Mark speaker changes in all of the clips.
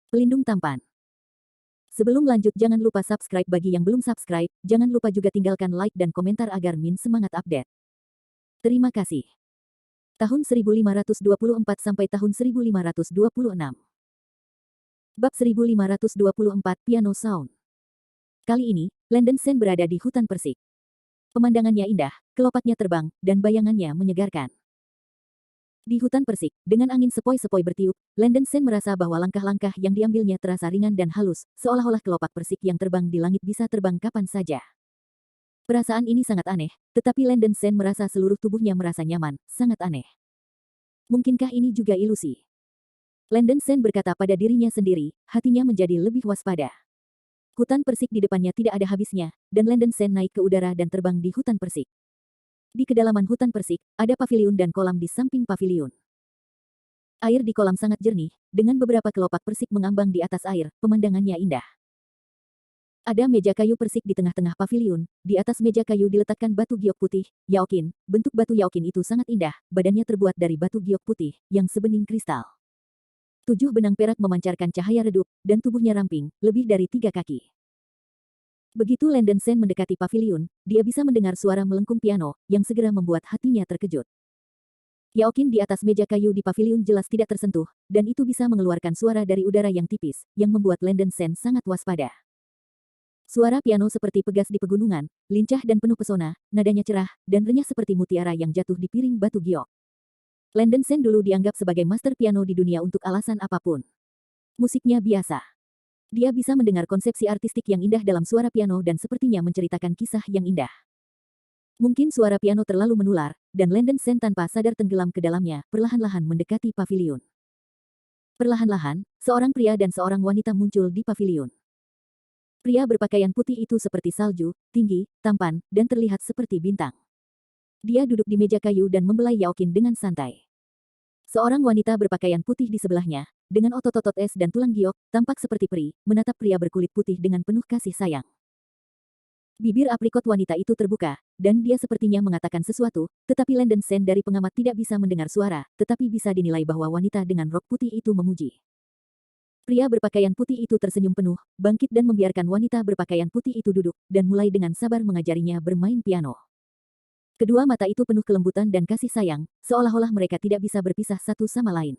Speaker 1: Pelindung tampan. Sebelum lanjut jangan lupa subscribe bagi yang belum subscribe, jangan lupa juga tinggalkan like dan komentar agar Min semangat update. Terima kasih. Tahun 1524 sampai tahun 1526. Bab 1524 Piano Sound. Kali ini, Landen Sen berada di hutan persik. Pemandangannya indah, kelopaknya terbang, dan bayangannya menyegarkan. Di hutan persik, dengan angin sepoi-sepoi bertiup, Landen Sen merasa bahwa langkah-langkah yang diambilnya terasa ringan dan halus, seolah-olah kelopak persik yang terbang di langit bisa terbang kapan saja. Perasaan ini sangat aneh, tetapi Landen Sen merasa seluruh tubuhnya merasa nyaman, sangat aneh. Mungkinkah ini juga ilusi? Landen Sen berkata pada dirinya sendiri, hatinya menjadi lebih waspada. Hutan persik di depannya tidak ada habisnya, dan Landen Sen naik ke udara dan terbang di hutan persik. Di kedalaman hutan persik, ada paviliun dan kolam di samping paviliun. Air di kolam sangat jernih, dengan beberapa kelopak persik mengambang di atas air, pemandangannya indah. Ada meja kayu persik di tengah-tengah paviliun, di atas meja kayu diletakkan batu giok putih, yaokin. Bentuk batu yaokin itu sangat indah, badannya terbuat dari batu giok putih, yang sebening kristal. 7 benang perak memancarkan cahaya redup, dan tubuhnya ramping, lebih dari 3 kaki. Begitu Landen Sen mendekati paviliun, dia bisa mendengar suara melengkung piano, yang segera membuat hatinya terkejut. Yaokin di atas meja kayu di paviliun jelas tidak tersentuh, dan itu bisa mengeluarkan suara dari udara yang tipis, yang membuat Landen Sen sangat waspada. Suara piano seperti pegas di pegunungan, lincah dan penuh pesona, nadanya cerah, dan renyah seperti mutiara yang jatuh di piring batu giok. Landen Sen dulu dianggap sebagai master piano di dunia untuk alasan apapun. Musiknya biasa. Dia bisa mendengar konsepsi artistik yang indah dalam suara piano dan sepertinya menceritakan kisah yang indah. Mungkin suara piano terlalu menular, dan Landen Sen tanpa sadar tenggelam ke dalamnya, perlahan-lahan mendekati paviliun. Perlahan-lahan, seorang pria dan seorang wanita muncul di paviliun. Pria berpakaian putih itu seperti salju, tinggi, tampan, dan terlihat seperti bintang. Dia duduk di meja kayu dan membelai yaokin dengan santai. Seorang wanita berpakaian putih di sebelahnya, dengan otot-otot es dan tulang giok, tampak seperti peri, menatap pria berkulit putih dengan penuh kasih sayang. Bibir aprikot wanita itu terbuka, dan dia sepertinya mengatakan sesuatu, tetapi Landen Sen dari pengamat tidak bisa mendengar suara, tetapi bisa dinilai bahwa wanita dengan rok putih itu memuji. Pria berpakaian putih itu tersenyum penuh, bangkit dan membiarkan wanita berpakaian putih itu duduk, dan mulai dengan sabar mengajarinya bermain piano. Kedua mata itu penuh kelembutan dan kasih sayang, seolah-olah mereka tidak bisa berpisah satu sama lain.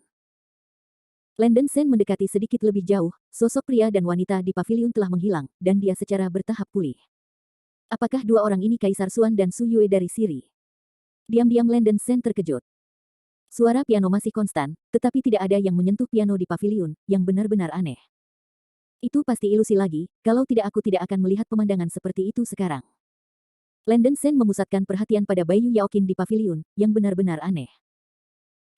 Speaker 1: Landen Sen mendekati sedikit lebih jauh, sosok pria dan wanita di paviliun telah menghilang, dan dia secara bertahap pulih. Apakah dua orang ini Kaisar Xuan dan Su Yue dari Siri? Diam-diam Landen Sen terkejut. Suara piano masih konstan, tetapi tidak ada yang menyentuh piano di paviliun, yang benar-benar aneh. Itu pasti ilusi lagi, kalau tidak aku tidak akan melihat pemandangan seperti itu sekarang. Landen Sen memusatkan perhatian pada Bayu Yaokin di paviliun, yang benar-benar aneh.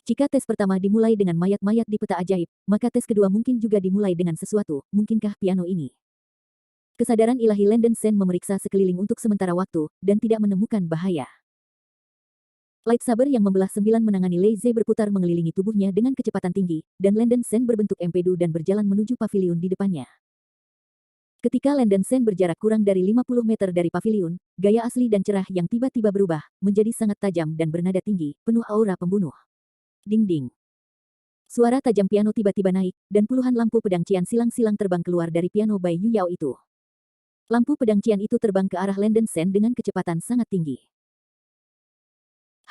Speaker 1: Jika tes pertama dimulai dengan mayat-mayat di peta ajaib, maka tes kedua mungkin juga dimulai dengan sesuatu, mungkinkah piano ini? Kesadaran ilahi Landen Sen memeriksa sekeliling untuk sementara waktu, dan tidak menemukan bahaya. Lightsaber yang membelah 9 menangani Lei Ze berputar mengelilingi tubuhnya dengan kecepatan tinggi, dan Landen Sen berbentuk empedu dan berjalan menuju paviliun di depannya. Ketika Landen Sen berjarak kurang dari 50 meter dari paviliun, gaya asli dan cerah yang tiba-tiba berubah, menjadi sangat tajam dan bernada tinggi, penuh aura pembunuh. Ding-ding. Suara tajam piano tiba-tiba naik, dan puluhan lampu pedang cian silang-silang terbang keluar dari piano Bai Yu Yao itu. Lampu pedang cian itu terbang ke arah Landen Sen dengan kecepatan sangat tinggi.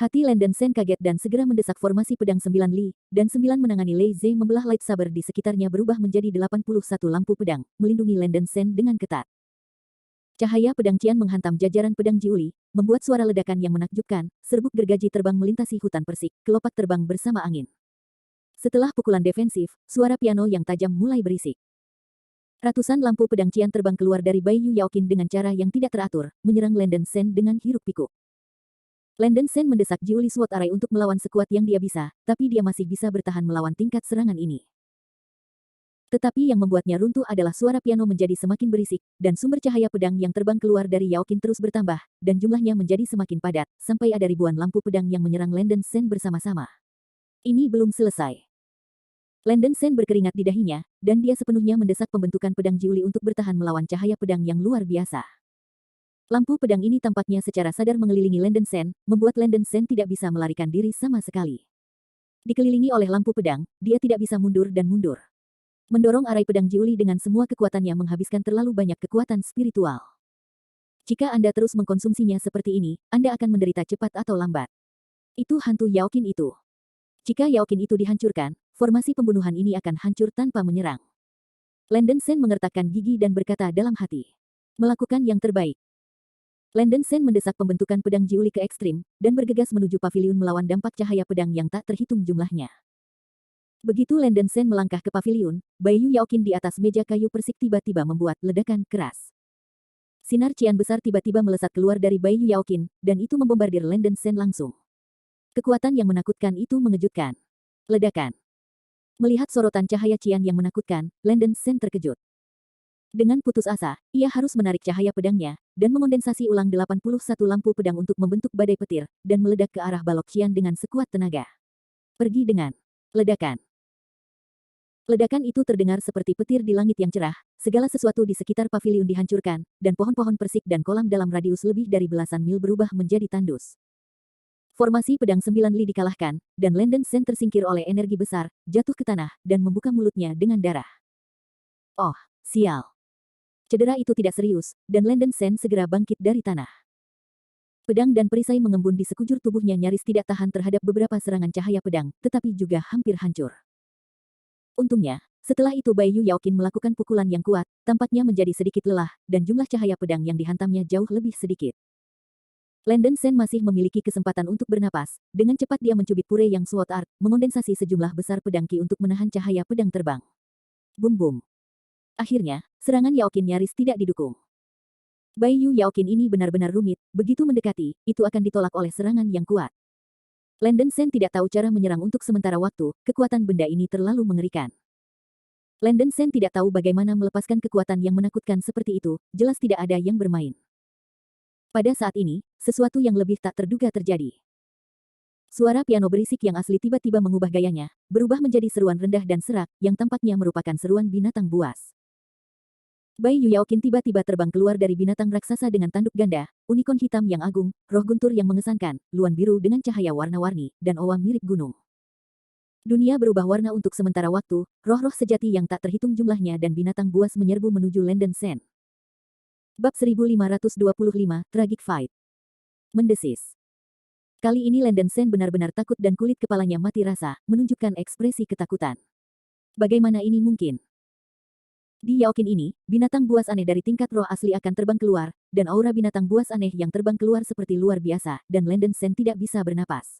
Speaker 1: Hati Landen Sen kaget dan segera mendesak formasi pedang 9 li, dan 9 menangani Lei Ze membelah lightsaber di sekitarnya berubah menjadi 81 lampu pedang, melindungi Landen Sen dengan ketat. Cahaya pedang cian menghantam jajaran pedang Jiuli, membuat suara ledakan yang menakjubkan, serbuk gergaji terbang melintasi hutan persik, kelopak terbang bersama angin. Setelah pukulan defensif, suara piano yang tajam mulai berisik. Ratusan lampu pedang cian terbang keluar dari Bai Yu Yaokin dengan cara yang tidak teratur, menyerang Landen Sen dengan hiruk-pikuk. Landen Sen mendesak Jiuli Sword Array untuk melawan sekuat yang dia bisa, tapi dia masih bisa bertahan melawan tingkat serangan ini. Tetapi yang membuatnya runtuh adalah suara piano menjadi semakin berisik, dan sumber cahaya pedang yang terbang keluar dari Yaokin terus bertambah, dan jumlahnya menjadi semakin padat, sampai ada ribuan lampu pedang yang menyerang Landen Sen bersama-sama. Ini belum selesai. Landen Sen berkeringat di dahinya, dan dia sepenuhnya mendesak pembentukan pedang Jiuli untuk bertahan melawan cahaya pedang yang luar biasa. Lampu pedang ini tampaknya secara sadar mengelilingi Landen Sen, membuat Landen Sen tidak bisa melarikan diri sama sekali. Dikelilingi oleh lampu pedang, dia tidak bisa mundur dan mundur. Mendorong arai pedang Jiuli dengan semua kekuatannya menghabiskan terlalu banyak kekuatan spiritual. Jika Anda terus mengkonsumsinya seperti ini, Anda akan menderita cepat atau lambat. Itu hantu Yaoqin itu. Jika Yaoqin itu dihancurkan, formasi pembunuhan ini akan hancur tanpa menyerang. Landen Sen mengertakkan gigi dan berkata dalam hati. Melakukan yang terbaik. Landen Sen mendesak pembentukan pedang Jiuli ke ekstrim, dan bergegas menuju paviliun melawan dampak cahaya pedang yang tak terhitung jumlahnya. Begitu Landen Sen melangkah ke paviliun, Baiyu Yaoqin di atas meja kayu persik tiba-tiba membuat ledakan keras. Sinar cian besar tiba-tiba melesat keluar dari Baiyu Yaoqin, dan itu membombardir Landen Sen langsung. Kekuatan yang menakutkan itu mengejutkan. Ledakan. Melihat sorotan cahaya cian yang menakutkan, Landen Sen terkejut. Dengan putus asa, ia harus menarik cahaya pedangnya, dan mengondensasi ulang 81 lampu pedang untuk membentuk badai petir, dan meledak ke arah balok cian dengan sekuat tenaga. Pergi dengan ledakan. Ledakan itu terdengar seperti petir di langit yang cerah, segala sesuatu di sekitar paviliun dihancurkan, dan pohon-pohon persik dan kolam dalam radius lebih dari belasan mil berubah menjadi tandus. Formasi pedang 9 li dikalahkan, dan Landen Sen tersingkir oleh energi besar, jatuh ke tanah, dan membuka mulutnya dengan darah. Oh, sial. Cedera itu tidak serius, dan Landen Sen segera bangkit dari tanah. Pedang dan perisai mengembun di sekujur tubuhnya nyaris tidak tahan terhadap beberapa serangan cahaya pedang, tetapi juga hampir hancur. Untungnya, setelah itu Baiyu Yaoqin melakukan pukulan yang kuat, tampaknya menjadi sedikit lelah, dan jumlah cahaya pedang yang dihantamnya jauh lebih sedikit. Landen Sen masih memiliki kesempatan untuk bernapas, dengan cepat dia mencubit pure yang sword art, mengondensasi sejumlah besar pedang ki untuk menahan cahaya pedang terbang. Bum-bum. Akhirnya, serangan Yaoqin nyaris tidak didukung. Baiyu Yaoqin ini benar-benar rumit, begitu mendekati, itu akan ditolak oleh serangan yang kuat. Landen Sen tidak tahu cara menyerang untuk sementara waktu, kekuatan benda ini terlalu mengerikan. Landen Sen tidak tahu bagaimana melepaskan kekuatan yang menakutkan seperti itu, jelas tidak ada yang bermain. Pada saat ini, sesuatu yang lebih tak terduga terjadi. Suara piano berisik yang asli tiba-tiba mengubah gayanya, berubah menjadi seruan rendah dan serak, yang tampaknya merupakan seruan binatang buas. Baiyu Yaoqin tiba-tiba terbang keluar dari binatang raksasa dengan tanduk ganda, unicorn hitam yang agung, roh guntur yang mengesankan, luan biru dengan cahaya warna-warni, dan owa mirip gunung. Dunia berubah warna untuk sementara waktu, roh-roh sejati yang tak terhitung jumlahnya dan binatang buas menyerbu menuju Landen Sen. Bab 1525, Tragic Fight. Mendesis. Kali ini Landen Sen benar-benar takut dan kulit kepalanya mati rasa, menunjukkan ekspresi ketakutan. Bagaimana ini mungkin? Di Yaoqin ini, binatang buas aneh dari tingkat roh asli akan terbang keluar, dan aura binatang buas aneh yang terbang keluar seperti luar biasa, dan Landen Sen tidak bisa bernapas.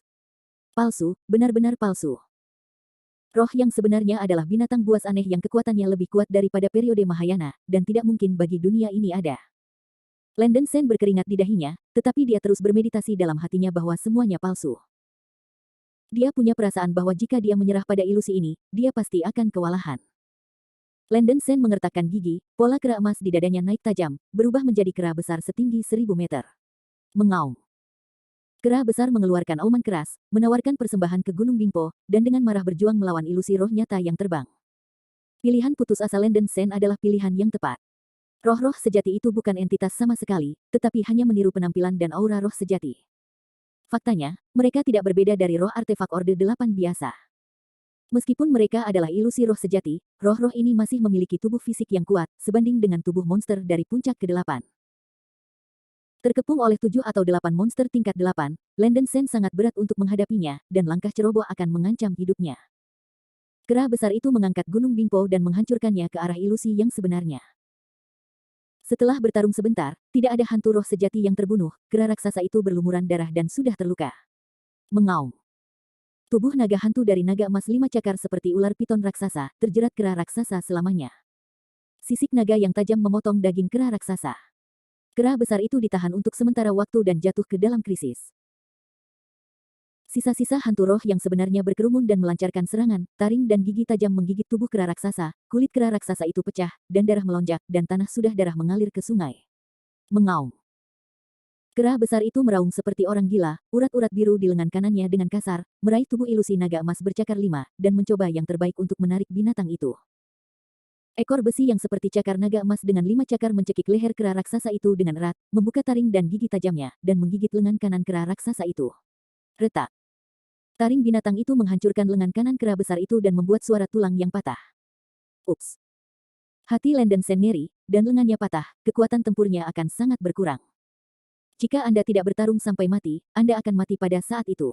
Speaker 1: Palsu, benar-benar palsu. Roh yang sebenarnya adalah binatang buas aneh yang kekuatannya lebih kuat daripada periode Mahayana, dan tidak mungkin bagi dunia ini ada. Landen Sen berkeringat di dahinya, tetapi dia terus bermeditasi dalam hatinya bahwa semuanya palsu. Dia punya perasaan bahwa jika dia menyerah pada ilusi ini, dia pasti akan kewalahan. Landen Sen mengertakkan gigi, pola kera emas di dadanya naik tajam, berubah menjadi kera besar setinggi 1000 meter. Mengaum. Kera besar mengeluarkan auman keras, menawarkan persembahan ke Gunung Bingpo, dan dengan marah berjuang melawan ilusi roh nyata yang terbang. Pilihan putus asa Landen Sen adalah pilihan yang tepat. Roh-roh sejati itu bukan entitas sama sekali, tetapi hanya meniru penampilan dan aura roh sejati. Faktanya, mereka tidak berbeda dari roh artefak Orde 8 biasa. Meskipun mereka adalah ilusi roh sejati, roh-roh ini masih memiliki tubuh fisik yang kuat, sebanding dengan tubuh monster dari puncak ke-8. Terkepung oleh 7 atau 8 monster tingkat 8, Landen Sen sangat berat untuk menghadapinya, dan langkah ceroboh akan mengancam hidupnya. Kera besar itu mengangkat Gunung Bingpo dan menghancurkannya ke arah ilusi yang sebenarnya. Setelah bertarung sebentar, tidak ada hantu roh sejati yang terbunuh, kera raksasa itu berlumuran darah dan sudah terluka. Mengaum. Tubuh naga hantu dari naga emas 5 cakar seperti ular piton raksasa, terjerat kera raksasa selamanya. Sisik naga yang tajam memotong daging kera raksasa. Kera besar itu ditahan untuk sementara waktu dan jatuh ke dalam krisis. Sisa-sisa hantu roh yang sebenarnya berkerumun dan melancarkan serangan, taring dan gigi tajam menggigit tubuh kera raksasa, kulit kera raksasa itu pecah, dan darah melonjak, dan tanah sudah darah mengalir ke sungai. Mengaum. Kera besar itu meraung seperti orang gila, urat-urat biru di lengan kanannya dengan kasar, meraih tubuh ilusi naga emas bercakar 5, dan mencoba yang terbaik untuk menarik binatang itu. Ekor besi yang seperti cakar naga emas dengan 5 cakar mencekik leher kera raksasa itu dengan erat, membuka taring dan gigi tajamnya, dan menggigit lengan kanan kera raksasa itu. Retak. Taring binatang itu menghancurkan lengan kanan kera besar itu dan membuat suara tulang yang patah. Ups. Hati Landen Sen ngeri, dan lengannya patah, kekuatan tempurnya akan sangat berkurang. Jika Anda tidak bertarung sampai mati, Anda akan mati pada saat itu.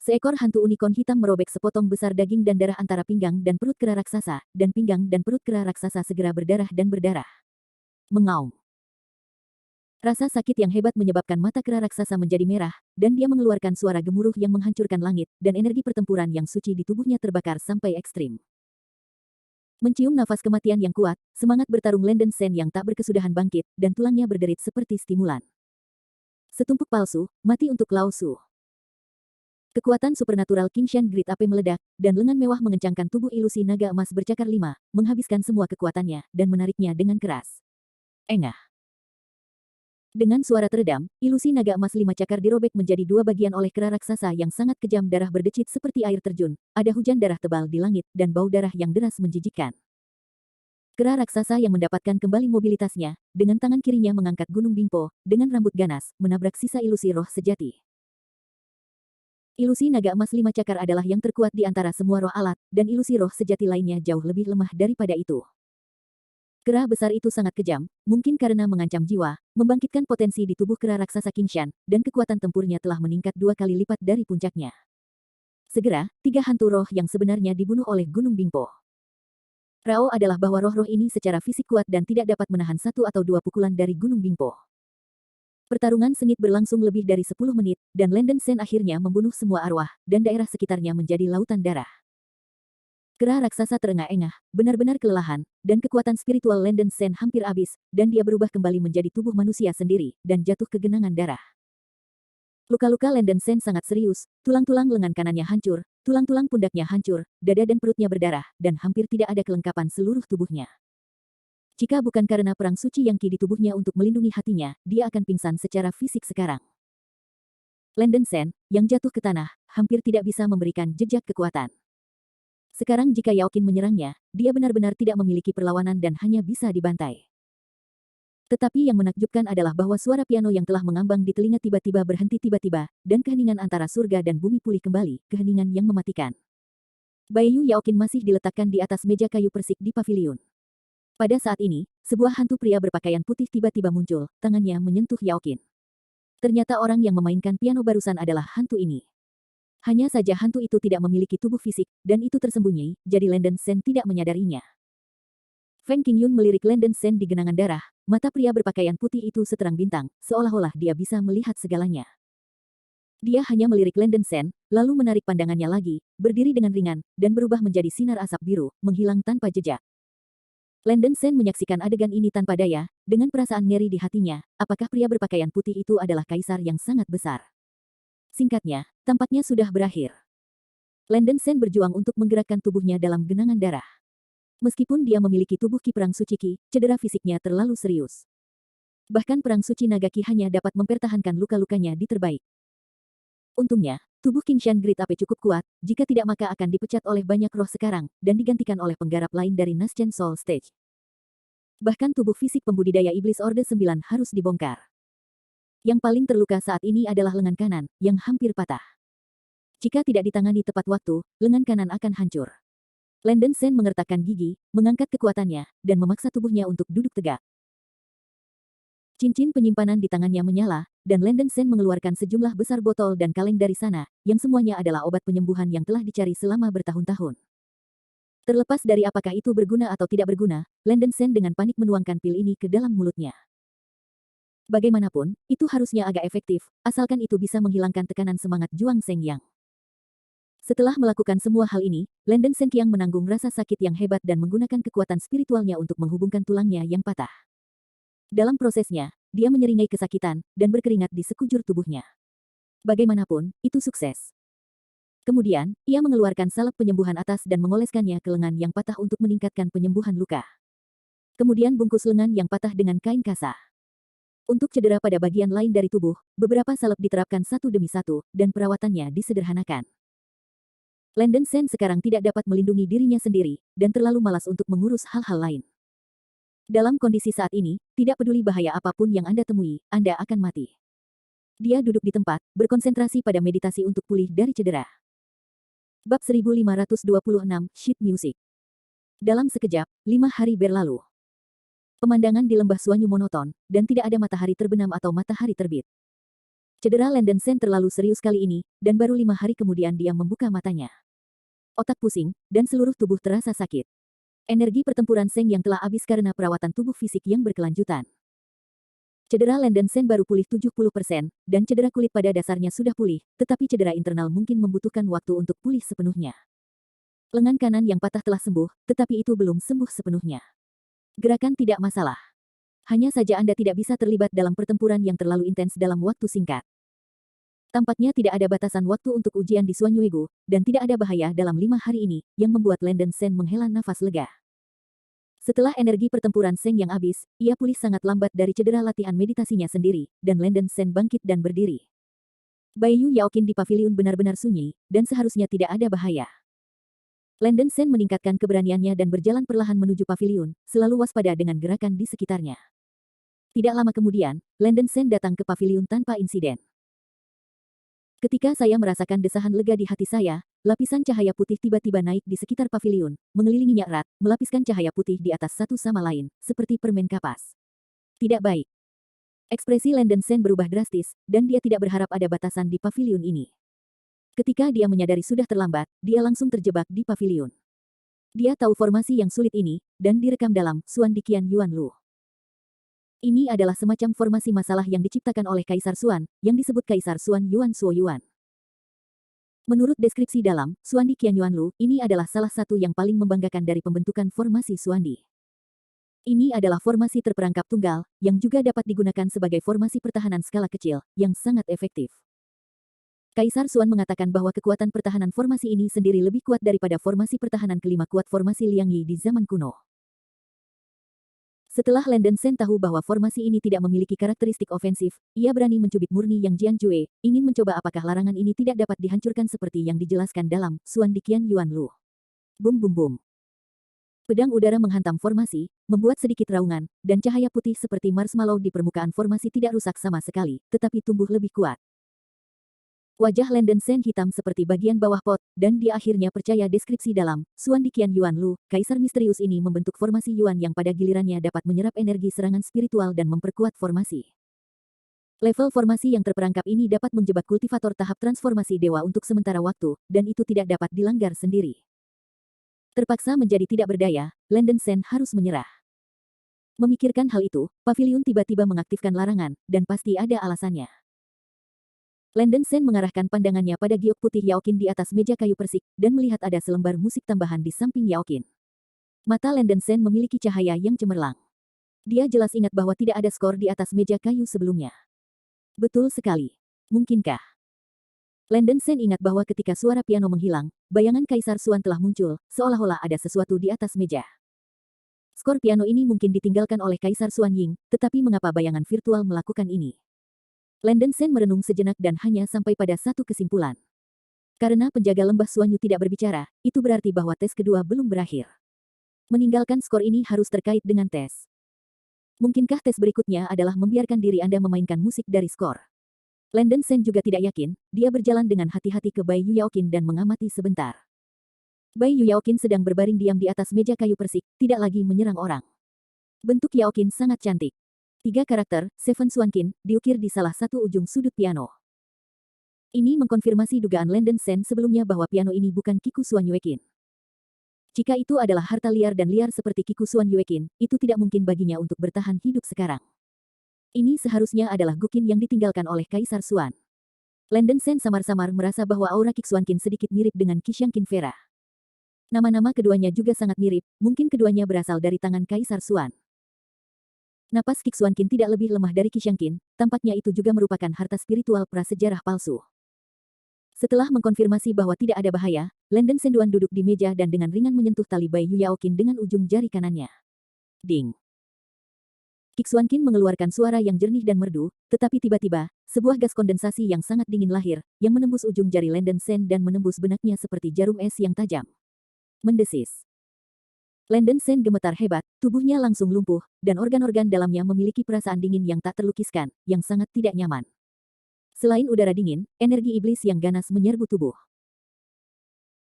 Speaker 1: Seekor hantu unicorn hitam merobek sepotong besar daging dan darah antara pinggang dan perut kera raksasa, dan pinggang dan perut kera raksasa segera berdarah dan berdarah. Mengaum. Rasa sakit yang hebat menyebabkan mata kera raksasa menjadi merah, dan dia mengeluarkan suara gemuruh yang menghancurkan langit, dan energi pertempuran yang suci di tubuhnya terbakar sampai ekstrim. Mencium nafas kematian yang kuat, semangat bertarung Landen Sen yang tak berkesudahan bangkit, dan tulangnya berderit seperti stimulan. Setumpuk palsu, mati untuk Lao Su. Kekuatan supernatural Qingshan Great Ape meledak, dan lengan mewah mengencangkan tubuh ilusi naga emas bercakar 5, menghabiskan semua kekuatannya, dan menariknya dengan keras. Engah. Dengan suara teredam, ilusi naga emas 5 cakar dirobek menjadi 2 bagian oleh kera raksasa yang sangat kejam. Darah berdecit seperti air terjun, ada hujan darah tebal di langit, dan bau darah yang deras menjijikkan. Kera raksasa yang mendapatkan kembali mobilitasnya, dengan tangan kirinya mengangkat Gunung Bingpo, dengan rambut ganas, menabrak sisa ilusi roh sejati. Ilusi naga emas 5 cakar adalah yang terkuat di antara semua roh alat, dan ilusi roh sejati lainnya jauh lebih lemah daripada itu. Kera besar itu sangat kejam, mungkin karena mengancam jiwa, membangkitkan potensi di tubuh kera raksasa Qingshan, dan kekuatan tempurnya telah meningkat 2 kali lipat dari puncaknya. Segera, 3 hantu roh yang sebenarnya dibunuh oleh Gunung Bingpo. Rao adalah bahwa roh-roh ini secara fisik kuat dan tidak dapat menahan 1 atau 2 pukulan dari Gunung Bingpo. Pertarungan sengit berlangsung lebih dari 10 menit, dan Landen Sen akhirnya membunuh semua arwah, dan daerah sekitarnya menjadi lautan darah. Kera raksasa terengah-engah, benar-benar kelelahan, dan kekuatan spiritual Landen Sen hampir habis, dan dia berubah kembali menjadi tubuh manusia sendiri, dan jatuh ke genangan darah. Luka-luka Landen Sen sangat serius, tulang-tulang lengan kanannya hancur, tulang-tulang pundaknya hancur, dada dan perutnya berdarah, dan hampir tidak ada kelengkapan seluruh tubuhnya. Jika bukan karena perang suci yang ki di tubuhnya untuk melindungi hatinya, dia akan pingsan secara fisik sekarang. Landen Sen, yang jatuh ke tanah, hampir tidak bisa memberikan jejak kekuatan. Sekarang jika Yao Qin menyerangnya, dia benar-benar tidak memiliki perlawanan dan hanya bisa dibantai. Tetapi yang menakjubkan adalah bahwa suara piano yang telah mengambang di telinga tiba-tiba berhenti tiba-tiba, dan keheningan antara surga dan bumi pulih kembali, keheningan yang mematikan. Bayu Yao Qin masih diletakkan di atas meja kayu persik di paviliun. Pada saat ini, sebuah hantu pria berpakaian putih tiba-tiba muncul, tangannya menyentuh Yao Qin. Ternyata orang yang memainkan piano barusan adalah hantu ini. Hanya saja hantu itu tidak memiliki tubuh fisik, dan itu tersembunyi, jadi Landen Sen tidak menyadarinya. Feng Qingyun melirik Landen Sen di genangan darah, mata pria berpakaian putih itu seterang bintang, seolah-olah dia bisa melihat segalanya. Dia hanya melirik Landen Sen, lalu menarik pandangannya lagi, berdiri dengan ringan, dan berubah menjadi sinar asap biru, menghilang tanpa jejak. Landen Sen menyaksikan adegan ini tanpa daya, dengan perasaan ngeri di hatinya, apakah pria berpakaian putih itu adalah kaisar yang sangat besar? Singkatnya, tampaknya sudah berakhir. Landen Sen berjuang untuk menggerakkan tubuhnya dalam genangan darah. Meskipun dia memiliki tubuh ki perang suci ki, cedera fisiknya terlalu serius. Bahkan perang suci naga ki hanya dapat mempertahankan luka-lukanya di terbaik. Untungnya, tubuh Qingshan Great Ape cukup kuat, jika tidak maka akan dipecat oleh banyak roh sekarang, dan digantikan oleh penggarap lain dari Naschen Soul Stage. Bahkan tubuh fisik pembudidaya Iblis Orde 9 harus dibongkar. Yang paling terluka saat ini adalah lengan kanan, yang hampir patah. Jika tidak ditangani tepat waktu, lengan kanan akan hancur. Landen Sen mengertakkan gigi, mengangkat kekuatannya, dan memaksa tubuhnya untuk duduk tegak. Cincin penyimpanan di tangannya menyala, dan Landen Sen mengeluarkan sejumlah besar botol dan kaleng dari sana, yang semuanya adalah obat penyembuhan yang telah dicari selama bertahun-tahun. Terlepas dari apakah itu berguna atau tidak berguna, Landen Sen dengan panik menuangkan pil ini ke dalam mulutnya. Bagaimanapun, itu harusnya agak efektif, asalkan itu bisa menghilangkan tekanan semangat Juang Sengyang. Setelah melakukan semua hal ini, Landen Senqiang menanggung rasa sakit yang hebat dan menggunakan kekuatan spiritualnya untuk menghubungkan tulangnya yang patah. Dalam prosesnya, dia menyeringai kesakitan, dan berkeringat di sekujur tubuhnya. Bagaimanapun, itu sukses. Kemudian, ia mengeluarkan salep penyembuhan atas dan mengoleskannya ke lengan yang patah untuk meningkatkan penyembuhan luka. Kemudian bungkus lengan yang patah dengan kain kasa. Untuk cedera pada bagian lain dari tubuh, beberapa salep diterapkan satu demi satu, dan perawatannya disederhanakan. Landen Sen sekarang tidak dapat melindungi dirinya sendiri, dan terlalu malas untuk mengurus hal-hal lain. Dalam kondisi saat ini, tidak peduli bahaya apapun yang Anda temui, Anda akan mati. Dia duduk di tempat, berkonsentrasi pada meditasi untuk pulih dari cedera. Bab 1526, Sheet Music. Dalam sekejap, 5 hari berlalu. Pemandangan di lembah Suanyu monoton, dan tidak ada matahari terbenam atau matahari terbit. Cedera Landen Sen terlalu serius kali ini, dan baru 5 hari kemudian dia membuka matanya. Otak pusing, dan seluruh tubuh terasa sakit. Energi pertempuran Seng yang telah habis karena perawatan tubuh fisik yang berkelanjutan. Cedera Landen Sen baru pulih 70%, dan cedera kulit pada dasarnya sudah pulih, tetapi cedera internal mungkin membutuhkan waktu untuk pulih sepenuhnya. Lengan kanan yang patah telah sembuh, tetapi itu belum sembuh sepenuhnya. Gerakan tidak masalah. Hanya saja Anda tidak bisa terlibat dalam pertempuran yang terlalu intens dalam waktu singkat. Tampaknya tidak ada batasan waktu untuk ujian di Suanyuegu, dan tidak ada bahaya dalam 5 hari ini, yang membuat Landen Sen menghela nafas lega. Setelah energi pertempuran Seng yang habis, ia pulih sangat lambat dari cedera latihan meditasinya sendiri, dan Landen Sen bangkit dan berdiri. Baiyu Yaoqin di paviliun benar-benar sunyi, dan seharusnya tidak ada bahaya. Landen Sen meningkatkan keberaniannya dan berjalan perlahan menuju paviliun, selalu waspada dengan gerakan di sekitarnya. Tidak lama kemudian, Landen Sen datang ke paviliun tanpa insiden. Ketika saya merasakan desahan lega di hati saya, lapisan cahaya putih tiba-tiba naik di sekitar paviliun, mengelilinginya erat, melapiskan cahaya putih di atas satu sama lain, seperti permen kapas. Tidak baik. Ekspresi Landen Sen berubah drastis, dan dia tidak berharap ada batasan di paviliun ini. Ketika dia menyadari sudah terlambat, dia langsung terjebak di paviliun. Dia tahu formasi yang sulit ini, dan direkam dalam Suan Diqian Yuan Lu. Ini adalah semacam formasi masalah yang diciptakan oleh Kaisar Suan, yang disebut Kaisar Suan Yuan Suo Yuan. Menurut deskripsi dalam Suan Diqian Yuan Lu, ini adalah salah satu yang paling membanggakan dari pembentukan formasi Suandi. Ini adalah formasi terperangkap tunggal, yang juga dapat digunakan sebagai formasi pertahanan skala kecil, yang sangat efektif. Kaisar Suan mengatakan bahwa kekuatan pertahanan formasi ini sendiri lebih kuat daripada formasi pertahanan kelima kuat formasi Liang Yi di zaman kuno. Setelah Landen Sen tahu bahwa formasi ini tidak memiliki karakteristik ofensif, ia berani mencubit murni Yang Jian Jue, ingin mencoba apakah larangan ini tidak dapat dihancurkan seperti yang dijelaskan dalam Suan Diqian Yuan Lu. Bum bum bum. Pedang udara menghantam formasi, membuat sedikit raungan, dan cahaya putih seperti marshmallow di permukaan formasi tidak rusak sama sekali, tetapi tumbuh lebih kuat. Wajah Landen Sen hitam seperti bagian bawah pot, dan dia akhirnya percaya deskripsi dalam Suan Diqian Yuan Lu, Kaisar misterius ini membentuk formasi Yuan yang pada gilirannya dapat menyerap energi serangan spiritual dan memperkuat formasi. Level formasi yang terperangkap ini dapat menjebak kultivator tahap transformasi dewa untuk sementara waktu, dan itu tidak dapat dilanggar sendiri. Terpaksa menjadi tidak berdaya, Landen Sen harus menyerah. Memikirkan hal itu, paviliun tiba-tiba mengaktifkan larangan, dan pasti ada alasannya. Landen Sen mengarahkan pandangannya pada giok putih Yaoqin di atas meja kayu persik, dan melihat ada selembar musik tambahan di samping Yaoqin. Mata Landen Sen memiliki cahaya yang cemerlang. Dia jelas ingat bahwa tidak ada skor di atas meja kayu sebelumnya. Betul sekali. Mungkinkah? Landen Sen ingat bahwa ketika suara piano menghilang, bayangan Kaisar Suan telah muncul, seolah-olah ada sesuatu di atas meja. Skor piano ini mungkin ditinggalkan oleh Kaisar Suan Ying, tetapi mengapa bayangan virtual melakukan ini? Landen Sen merenung sejenak dan hanya sampai pada satu kesimpulan. Karena penjaga lembah Suanyu tidak berbicara, itu berarti bahwa tes kedua belum berakhir. Meninggalkan skor ini harus terkait dengan tes. Mungkinkah tes berikutnya adalah membiarkan diri Anda memainkan musik dari skor? Landen Sen juga tidak yakin, dia berjalan dengan hati-hati ke Baiyu Yaoqin dan mengamati sebentar. Baiyu Yaoqin sedang berbaring diam di atas meja kayu persik, tidak lagi menyerang orang. Bentuk Yaoqin sangat cantik. 3 karakter, Seven Suanqin, diukir di salah satu ujung sudut piano. Ini mengkonfirmasi dugaan Landen Sen sebelumnya bahwa piano ini bukan Kiku Suan Yueqin. Jika itu adalah harta liar dan liar seperti Kiku Suan Yueqin, itu tidak mungkin baginya untuk bertahan hidup sekarang. Ini seharusnya adalah gukin yang ditinggalkan oleh Kaisar Suan. Landen Sen samar-samar merasa bahwa aura Kixuanqin sedikit mirip dengan Qixiangqin Vera. Nama-nama keduanya juga sangat mirip, mungkin keduanya berasal dari tangan Kaisar Suan. Napas Kixuanqin tidak lebih lemah dari Qixiangqin, tampaknya itu juga merupakan harta spiritual prasejarah palsu. Setelah mengkonfirmasi bahwa tidak ada bahaya, Landen Senduan duduk di meja dan dengan ringan menyentuh tali Baiyu Yaoqin dengan ujung jari kanannya. Ding! Kixuanqin mengeluarkan suara yang jernih dan merdu, tetapi tiba-tiba, sebuah gas kondensasi yang sangat dingin lahir, yang menembus ujung jari Landen Sen dan menembus benaknya seperti jarum es yang tajam. Mendesis. Landen Sen gemetar hebat, tubuhnya langsung lumpuh, dan organ-organ dalamnya memiliki perasaan dingin yang tak terlukiskan, yang sangat tidak nyaman. Selain udara dingin, energi iblis yang ganas menyerbu tubuh.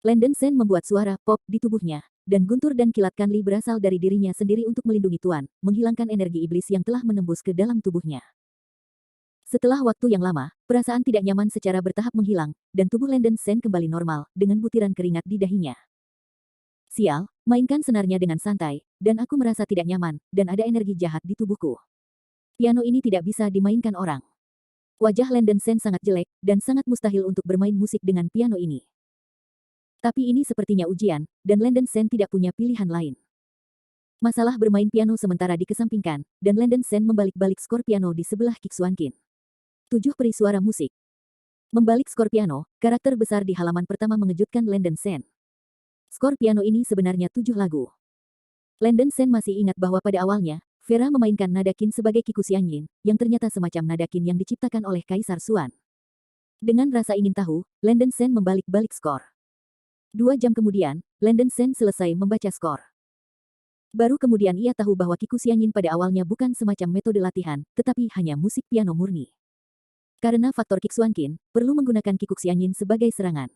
Speaker 1: Landen Sen membuat suara pop di tubuhnya, dan guntur dan kilat Kanli berasal dari dirinya sendiri untuk melindungi Tuan, menghilangkan energi iblis yang telah menembus ke dalam tubuhnya. Setelah waktu yang lama, perasaan tidak nyaman secara bertahap menghilang, dan tubuh Landon Sen kembali normal, dengan butiran keringat di dahinya. Sial, mainkan senarnya dengan santai, dan aku merasa tidak nyaman, dan ada energi jahat di tubuhku. Piano ini tidak bisa dimainkan orang. Wajah Landon Sen sangat jelek, dan sangat mustahil untuk bermain musik dengan piano ini. Tapi ini sepertinya ujian, dan Landon Sen tidak punya pilihan lain. Masalah bermain piano sementara dikesampingkan, dan Landon Sen membalik-balik skor piano di sebelah Kiksuankin. 7 peri suara musik. Membalik skor piano, karakter besar di halaman pertama mengejutkan Landon Sen. Skor piano ini sebenarnya 7 lagu. Landon Sen masih ingat bahwa pada awalnya, Vera memainkan nada Qin sebagai Kiku Xianyin, yang ternyata semacam nada Qin yang diciptakan oleh Kaisar Xuan. Dengan rasa ingin tahu, Landon Sen membalik-balik skor. 2 jam kemudian, Landon Sen selesai membaca skor. Baru kemudian ia tahu bahwa Kiku Xianyin pada awalnya bukan semacam metode latihan, tetapi hanya musik piano murni. Karena faktor Kiksuankin, perlu menggunakan Kiku Xianyin sebagai serangan.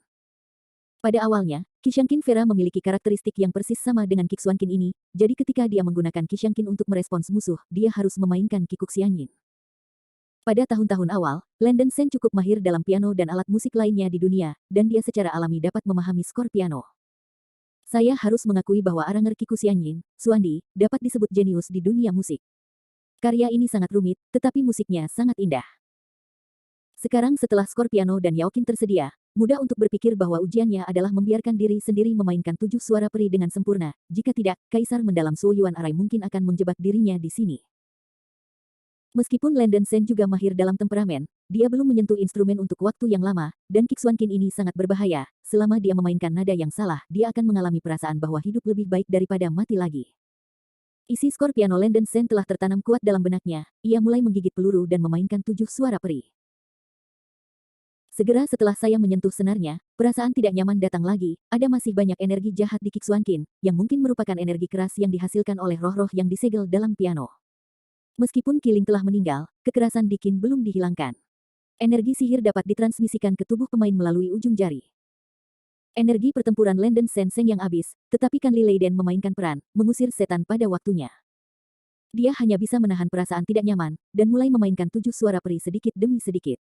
Speaker 1: Pada awalnya, Kishankin Vera memiliki karakteristik yang persis sama dengan Kiksuankin ini, jadi ketika dia menggunakan Kishankin untuk merespons musuh, dia harus memainkan Kiku Xianyin. Pada tahun-tahun awal, Landon Sen cukup mahir dalam piano dan alat musik lainnya di dunia, dan dia secara alami dapat memahami skor piano. Saya harus mengakui bahwa aranger Kiku Xianyin, Xuandi, dapat disebut jenius di dunia musik. Karya ini sangat rumit, tetapi musiknya sangat indah. Sekarang setelah skor piano dan Yaoqin tersedia, mudah untuk berpikir bahwa ujiannya adalah membiarkan diri sendiri memainkan 7 suara peri dengan sempurna, jika tidak, Kaisar mendalam Suo Yuan Arai mungkin akan menjebak dirinya di sini. Meskipun Landon Sen juga mahir dalam temperamen, dia belum menyentuh instrumen untuk waktu yang lama, dan Kiksuankin ini sangat berbahaya, selama dia memainkan nada yang salah, dia akan mengalami perasaan bahwa hidup lebih baik daripada mati lagi. Isi skor piano Landon Sen telah tertanam kuat dalam benaknya, ia mulai menggigit peluru dan memainkan 7 suara peri. Segera setelah saya menyentuh senarnya, perasaan tidak nyaman datang lagi, ada masih banyak energi jahat di Kiksuankin, yang mungkin merupakan energi keras yang dihasilkan oleh roh-roh yang disegel dalam piano. Meskipun Kiling telah meninggal, kekerasan di Qin belum dihilangkan. Energi sihir dapat ditransmisikan ke tubuh pemain melalui ujung jari. Energi pertempuran Landon Sen yang habis, tetapi Kanli Leiden memainkan peran, mengusir setan pada waktunya. Dia hanya bisa menahan perasaan tidak nyaman, dan mulai memainkan 7 suara peri sedikit demi sedikit.